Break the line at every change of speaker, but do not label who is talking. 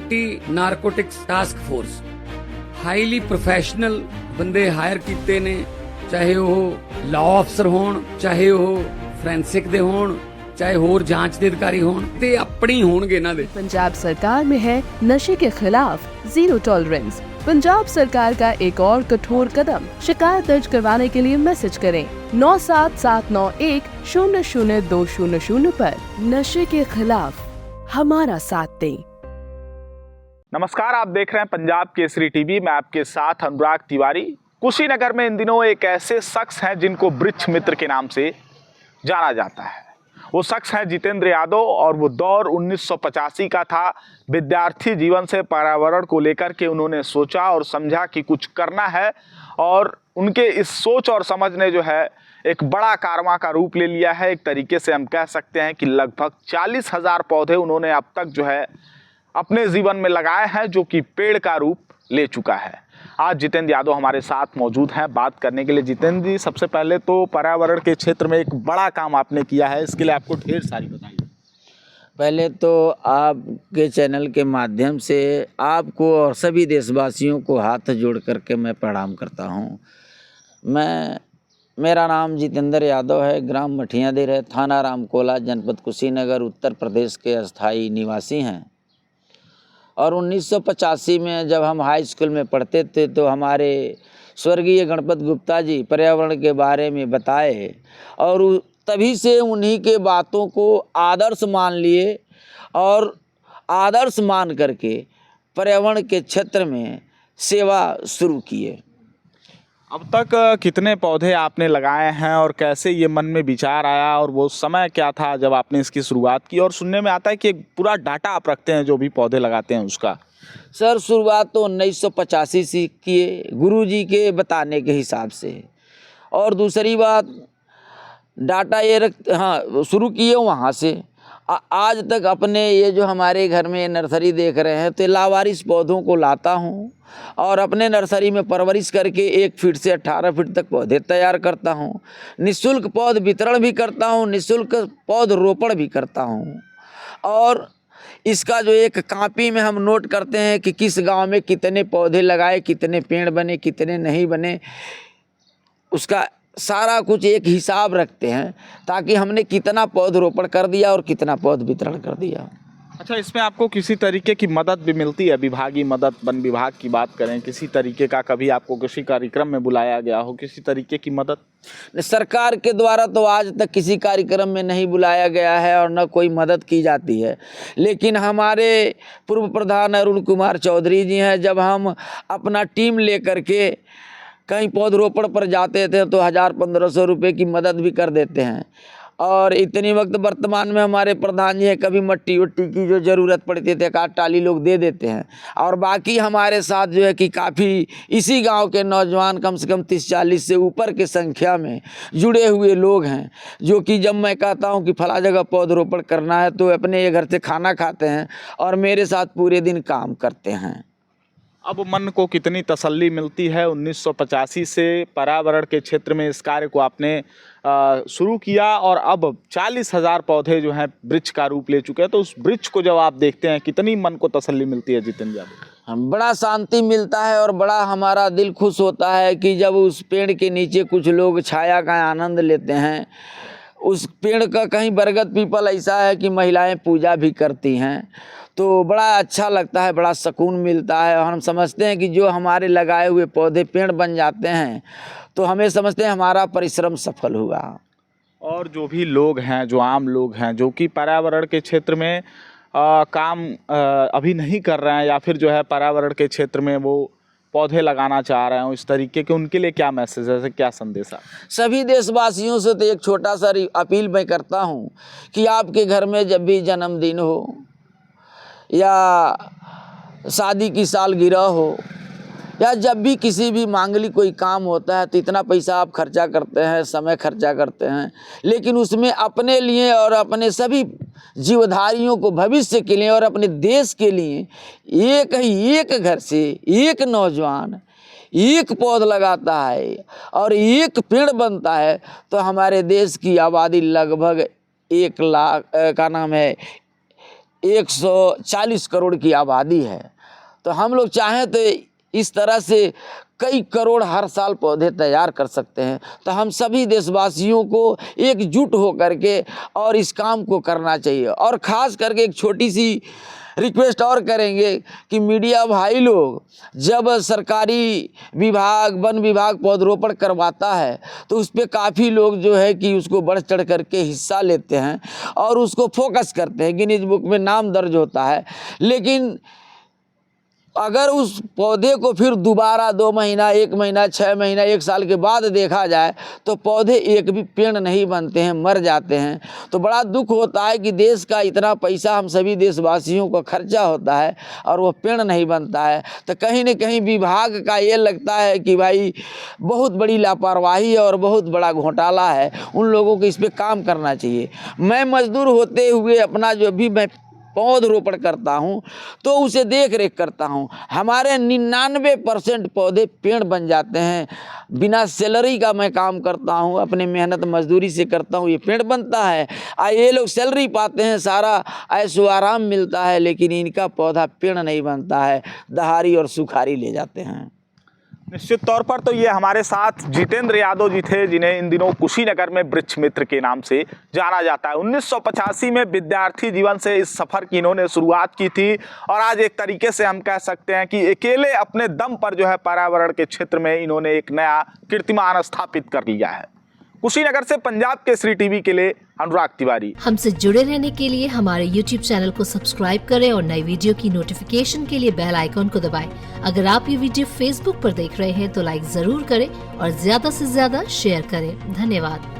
Anti narcotics task force highly professional ਬੰਦੇ hire ਕੀਤੇ ਨੇ, ਚਾਹੇ ਉਹ ਲਾਅ ਅਫਸਰ ਹੋਣ, ਚਾਹੇ ਉਹ ਫੋਰੈਂਸਿਕ ਦੇ ਹੋਣ, चाहे होर जांच के अधिकारी होण ते अपनी होणगे इन्हां दे।
पंजाब सरकार में है नशे के खिलाफ जीरो टॉलरेंस। पंजाब सरकार का एक और कठोर कदम, शिकायत दर्ज करवाने के लिए मैसेज करें 9779100200 पर। नशे के खिलाफ हमारा साथ दें।
नमस्कार, आप देख रहे हैं पंजाब केसरी टीवी। मैं आपके साथ अनुराग तिवारी। कुशीनगर में इन दिनों एक ऐसे शख्स हैं जिनको वृक्ष मित्र के नाम से जाना जाता है। वो शख्स है जितेंद्र यादव और वो दौर 1985 का था। विद्यार्थी जीवन से पर्यावरण को लेकर के उन्होंने सोचा और समझा कि कुछ करना है, और उनके इस सोच और समझ ने जो है एक बड़ा कारवां का रूप ले लिया है। एक तरीके से हम कह सकते हैं कि लगभग 40,000 पौधे उन्होंने अब तक जो है अपने जीवन में लगाए हैं, जो कि पेड़ का रूप ले चुका है। आज जितेंद्र यादव हमारे साथ मौजूद हैं बात करने के लिए। जितेंद्र जी, सबसे पहले तो पर्यावरण के क्षेत्र में एक बड़ा काम आपने किया है, इसके लिए आपको ढेर सारी बधाई।
पहले तो आपके चैनल के माध्यम से आपको और सभी देशवासियों को हाथ जोड़ करके मैं प्रणाम करता हूँ। मेरा नाम जितेंद्र यादव है, ग्राम मठियादीर है, थाना रामकोला, जनपद कुशीनगर, उत्तर प्रदेश के अस्थायी निवासी हैं। और 1985 में जब हम हाई स्कूल में पढ़ते थे तो हमारे स्वर्गीय गणपत गुप्ता जी पर्यावरण के बारे में बताए, और तभी से उन्हीं के बातों को आदर्श मान लिए और आदर्श मान करके पर्यावरण के क्षेत्र में सेवा शुरू किए।
अब तक कितने पौधे आपने लगाए हैं और कैसे ये मन में विचार आया, और वो समय क्या था जब आपने इसकी शुरुआत की? और सुनने में आता है कि एक पूरा डाटा आप रखते हैं जो भी पौधे लगाते हैं उसका।
सर, शुरुआत तो 1985 से किए, गुरुजी के बताने के हिसाब से। और दूसरी बात, डाटा ये शुरू किए वहाँ से आज तक अपने ये जो हमारे घर में नर्सरी देख रहे हैं तो लावारिस पौधों को लाता हूँ और अपने नर्सरी में परवरिश करके 1 फीट से 18 फीट तक पौधे तैयार करता हूँ। निःशुल्क पौध वितरण भी करता हूँ, निःशुल्क पौध रोपण भी करता हूँ। और इसका जो एक कॉपी में हम नोट करते हैं कि किस गांव में कितने पौधे लगाए, कितने पेड़ बने, कितने नहीं बने, उसका सारा कुछ एक हिसाब रखते हैं ताकि हमने कितना पौधरोपण कर दिया और कितना पौध वितरण कर दिया।
अच्छा, इसमें आपको किसी तरीके की मदद भी मिलती है? विभागीय मदद, वन विभाग की बात करें, किसी तरीके का कभी आपको किसी कार्यक्रम में बुलाया गया हो, किसी तरीके की मदद?
सरकार के द्वारा तो आज तक किसी कार्यक्रम में नहीं बुलाया गया है और न कोई मदद की जाती है। लेकिन हमारे पूर्व प्रधान अरुण कुमार चौधरी जी हैं, जब हम अपना टीम लेकर के कहीं पौधरोपण पर जाते थे तो 1000-1500 रुपये की मदद भी कर देते हैं। और इतनी वक्त वर्तमान में हमारे प्रधान जी हैं, कभी मट्टी वट्टी की जो ज़रूरत पड़ती है एक टाली लोग दे देते हैं। और बाकी हमारे साथ जो है कि काफ़ी इसी गांव के नौजवान कम से कम 30-40 से ऊपर के संख्या में जुड़े हुए लोग हैं, जो कि जब मैं कहता हूं कि फला जगह पौधरोपण करना है तो अपने ये घर से खाना खाते हैं और मेरे साथ पूरे दिन काम करते हैं।
अब मन को कितनी तसल्ली मिलती है? 1985 से पर्यावरण के क्षेत्र में इस कार्य को आपने शुरू किया और अब 40,000 पौधे जो हैं वृक्ष का रूप ले चुके हैं, तो उस वृक्ष को जब आप देखते हैं कितनी मन को तसल्ली मिलती है जितेंद्र यादव?
बड़ा शांति मिलता है और बड़ा हमारा दिल खुश होता है कि जब उस पेड़ के नीचे कुछ लोग छाया का आनंद लेते हैं। उस पेड़ का कहीं बरगद पीपल ऐसा है कि महिलाएं पूजा भी करती हैं, तो बड़ा अच्छा लगता है, बड़ा सुकून मिलता है। और हम समझते हैं कि जो हमारे लगाए हुए पौधे पेड़ बन जाते हैं तो हमें समझते हैं हमारा परिश्रम सफल हुआ।
और जो भी लोग हैं, जो आम लोग हैं, जो कि पर्यावरण के क्षेत्र में काम अभी नहीं कर रहे हैं, या फिर जो है पर्यावरण के क्षेत्र में वो पौधे लगाना चाह रहे हैं, इस तरीके के, उनके लिए क्या मैसेज है, क्या संदेश है?
सभी देशवासियों से तो एक छोटा सा अपील मैं करता हूँ कि आपके घर में जब भी जन्मदिन हो या शादी की सालगिरह हो या जब भी किसी भी मांगलिक कोई काम होता है तो इतना पैसा आप खर्चा करते हैं, समय खर्चा करते हैं, लेकिन उसमें अपने लिए और अपने सभी जीवधारियों को भविष्य के लिए और अपने देश के लिए एक घर से एक नौजवान एक पौध लगाता है और एक पेड़ बनता है तो हमारे देश की आबादी लगभग 1 लाख का नाम है 140 करोड़ की आबादी है। तो हम लोग चाहें तो इस तरह से कई करोड़ हर साल पौधे तैयार कर सकते हैं। तो हम सभी देशवासियों को एकजुट होकर के और इस काम को करना चाहिए। और ख़ास करके एक छोटी सी रिक्वेस्ट और करेंगे कि मीडिया भाई लोग, जब सरकारी विभाग, वन विभाग पौधरोपण करवाता है तो उस पर काफ़ी लोग जो है कि उसको बढ़ चढ़ करके हिस्सा लेते हैं और उसको फोकस करते हैं, गिनीज बुक में नाम दर्ज होता है। लेकिन अगर उस पौधे को फिर दोबारा 2 महीना, 1 महीना, 6 महीना, 1 साल के बाद देखा जाए तो पौधे एक भी पेड़ नहीं बनते हैं, मर जाते हैं। तो बड़ा दुख होता है कि देश का इतना पैसा हम सभी देशवासियों को खर्चा होता है और वो पेड़ नहीं बनता है। तो कहीं न कहीं विभाग का ये लगता है कि भाई बहुत बड़ी लापरवाही है और बहुत बड़ा घोटाला है, उन लोगों को इस पर काम करना चाहिए। मैं मजदूर होते हुए अपना जो भी मैं पौधरोपण करता हूँ तो उसे देख रेख करता हूँ। हमारे 99% पौधे पेड़ बन जाते हैं। बिना सैलरी का मैं काम करता हूँ, अपने मेहनत मजदूरी से करता हूँ, ये पेड़ बनता है। ये लोग सैलरी पाते हैं, सारा ऐशो आराम मिलता है, लेकिन इनका पौधा पेड़ नहीं बनता है, दहाड़ी और सुखारी ले जाते हैं।
निश्चित तौर पर तो ये हमारे साथ जितेंद्र यादव जी थे, जिन्हें इन दिनों कुशीनगर में वृक्ष मित्र के नाम से जाना जाता है। 1985 में विद्यार्थी जीवन से इस सफ़र की इन्होंने शुरुआत की थी और आज एक तरीके से हम कह सकते हैं कि अकेले अपने दम पर जो है पर्यावरण के क्षेत्र में इन्होंने एक नया कीर्तिमान स्थापित कर लिया है। कुशीनगर से पंजाब केसरी टीवी के लिए अनुराग तिवारी।
हमसे जुड़े रहने के लिए हमारे YouTube चैनल को सब्सक्राइब करें और नई वीडियो की नोटिफिकेशन के लिए बेल आइकॉन को दबाएं। अगर आप ये वीडियो Facebook पर देख रहे हैं तो लाइक जरूर करें और ज्यादा से ज्यादा शेयर करें। धन्यवाद।